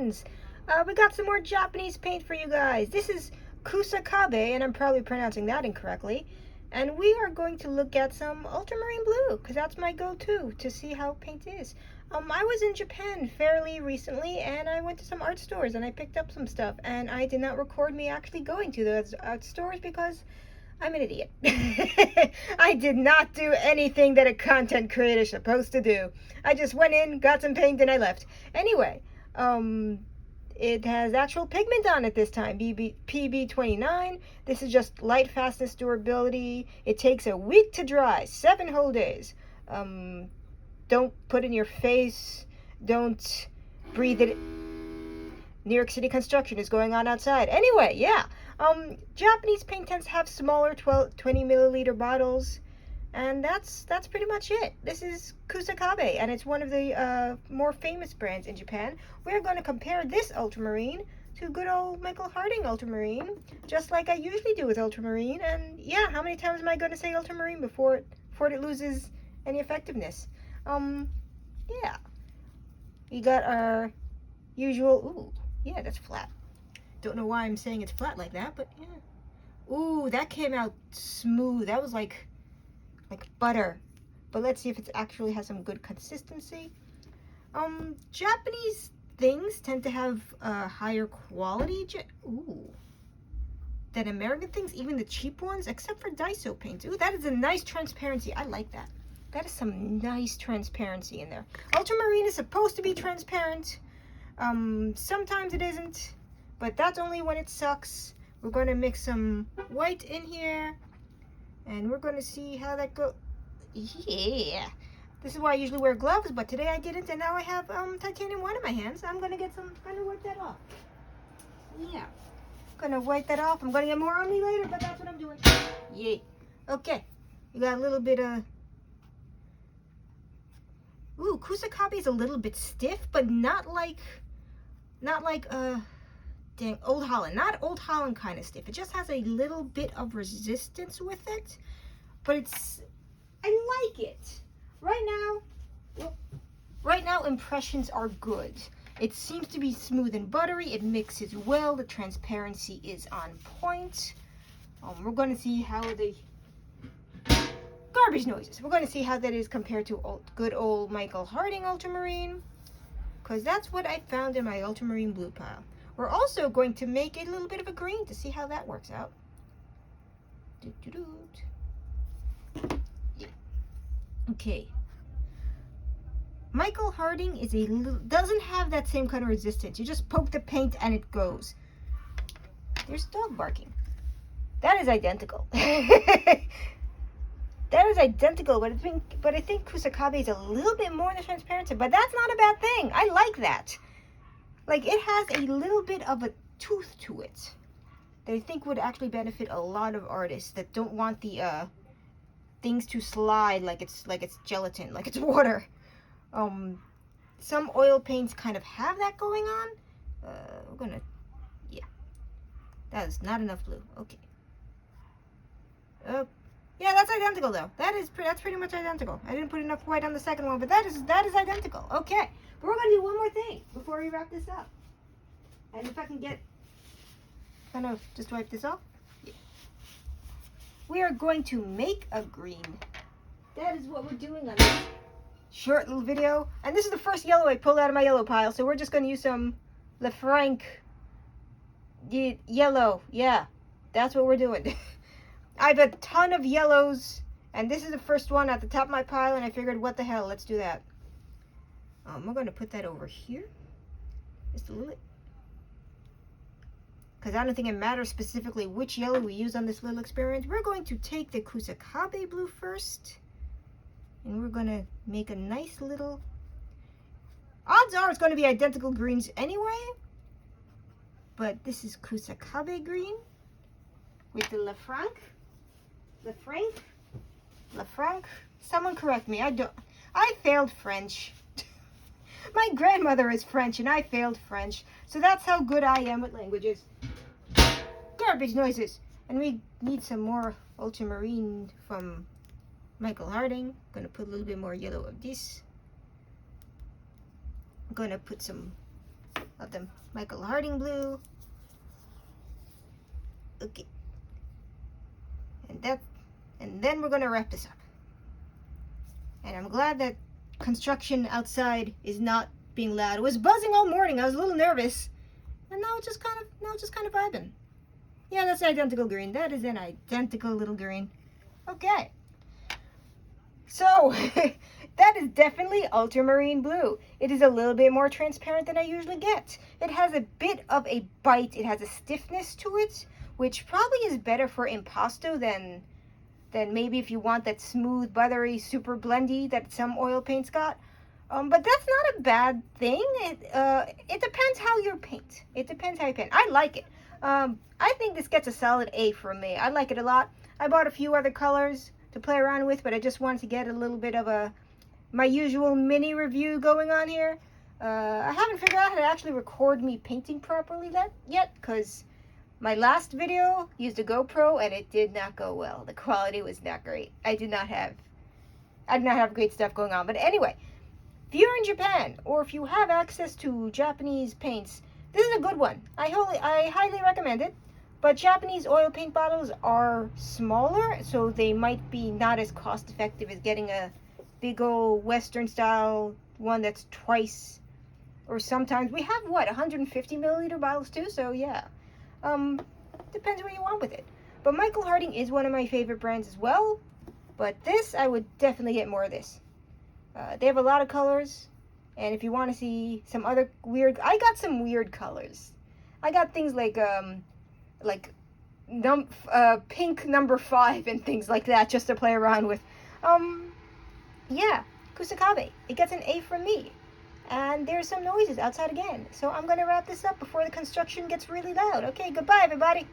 friends. We got some more Japanese paint for you guys. This is Kusakabe, and I'm probably pronouncing that incorrectly. And we are going to look at some ultramarine blue, because that's my go-to to see how paint is. I was in Japan fairly recently, and I went to some art stores, and I picked up some stuff. And I did not record me actually going to those art stores because I'm an idiot. I did not do anything that a content creator is supposed to do. I just went in, got some paint, and I left. Anyway, it has actual pigment on it this time, PB29. This is just light fastness durability. It takes a week to dry, 7 whole days. Don't put in your face. Don't breathe it. New York City construction is going on outside. Anyway, yeah. Japanese paint tends to have smaller 20 milliliter bottles, and that's pretty much it. This is Kusakabe, and it's one of the more famous brands in Japan. We're going to compare this ultramarine to good old Michael Harding ultramarine, just like I usually do with ultramarine. And yeah, how many times am I going to say ultramarine before it loses any effectiveness? Yeah. We got our usual. Ooh, yeah, that's flat. Don't know why I'm saying it's flat like that, but yeah. Ooh, that came out smooth. That was like butter. But let's see if it actually has some good consistency. Japanese things tend to have higher quality than American things, even the cheap ones, except for Daiso paints. Ooh, that is a nice transparency. I like that. That is some nice transparency in there. Ultramarine is supposed to be transparent. Sometimes it isn't, but that's only when it sucks. We're going to mix some white in here, and we're going to see how that goes. Yeah, this is why I usually wear gloves, but today I didn't, and now I have titanium white in my hands. I'm going to wipe that off. Yeah, going to wipe that off. I'm going to get more on me later, but that's what I'm doing. Yay. Okay, you got a little bit of. Ooh, Kusakabe is a little bit stiff, but not like dang, Old Holland. Not Old Holland kind of stiff. It just has a little bit of resistance with it, but I like it. Right now impressions are good. It seems to be smooth and buttery. It mixes well. The transparency is on point. We're going to see how the garbage noises. We're going to see how that is compared to good old Michael Harding ultramarine, because that's what I found in my ultramarine blue pile. We're also going to make a little bit of a green to see how that works out. Yeah. Okay. Michael Harding is doesn't have that same kind of resistance. You just poke the paint and it goes. There's dog barking. That is identical. That is identical, but I think Kusakabe is a little bit more in the transparency, but that's not a bad thing. I like that. Like, it has a little bit of a tooth to it that I think would actually benefit a lot of artists that don't want the things to slide like it's gelatin, like it's water. Some oil paints kind of have that going on. Yeah. That is not enough blue. Okay. Yeah, that's identical though. That's pretty much identical. I didn't put enough white on the second one, but that is identical. Okay, but we're gonna do one more thing before we wrap this up. And if I can just wipe this off. Yeah. We are going to make a green. That is what we're doing on this short little video. And this is the first yellow I pulled out of my yellow pile, so we're just gonna use some Lefranc yellow. Yeah, that's what we're doing. I have a ton of yellows, and this is the first one at the top of my pile, and I figured, what the hell, let's do that. We're going to put that over here, just a little bit, because I don't think it matters specifically which yellow we use on this little experiment. We're going to take the Kusakabe blue first, and we're going to make a nice little, odds are it's going to be identical greens anyway, but this is Kusakabe green with the Lefranc. Someone correct me. I failed French. My grandmother is French and I failed French. So that's how good I am with languages. Garbage noises. And we need some more ultramarine from Michael Harding. Gonna put a little bit more yellow of this. I'm gonna put some of the Michael Harding blue. Okay. And then we're gonna wrap this up. And I'm glad that construction outside is not being loud. It was buzzing all morning. I was a little nervous. And now it's just kind of vibing. Yeah, that's an identical green. That is an identical little green. Okay. So, that is definitely ultramarine blue. It is a little bit more transparent than I usually get. It has a bit of a bite. It has a stiffness to it, which probably is better for impasto than maybe if you want that smooth, buttery, super blendy that some oil paints got. But that's not a bad thing. It depends how you paint. It depends how you paint. I like it. I think this gets a solid A from me. I like it a lot. I bought a few other colors to play around with, but I just wanted to get a little bit of my usual mini review going on here. I haven't figured out how to actually record me painting properly yet, because my last video used a GoPro and it did not go well. The quality was not great. I did not have great stuff going on. But anyway, if you're in Japan or if you have access to Japanese paints, this is a good one. I highly recommend it. But Japanese oil paint bottles are smaller, so they might be not as cost effective as getting a big old Western style one that's twice, or sometimes we have 150 milliliter bottles too, so yeah. Depends what you want with it. But Michael Harding is one of my favorite brands as well. But this, I would definitely get more of this. They have a lot of colors, and if you want to see some other weird, I got some weird colors. I got things like pink number 5 and things like that just to play around with. Yeah, Kusakabe. It gets an A from me. And there's some noises outside again. So I'm going to wrap this up before the construction gets really loud. Okay, goodbye, everybody.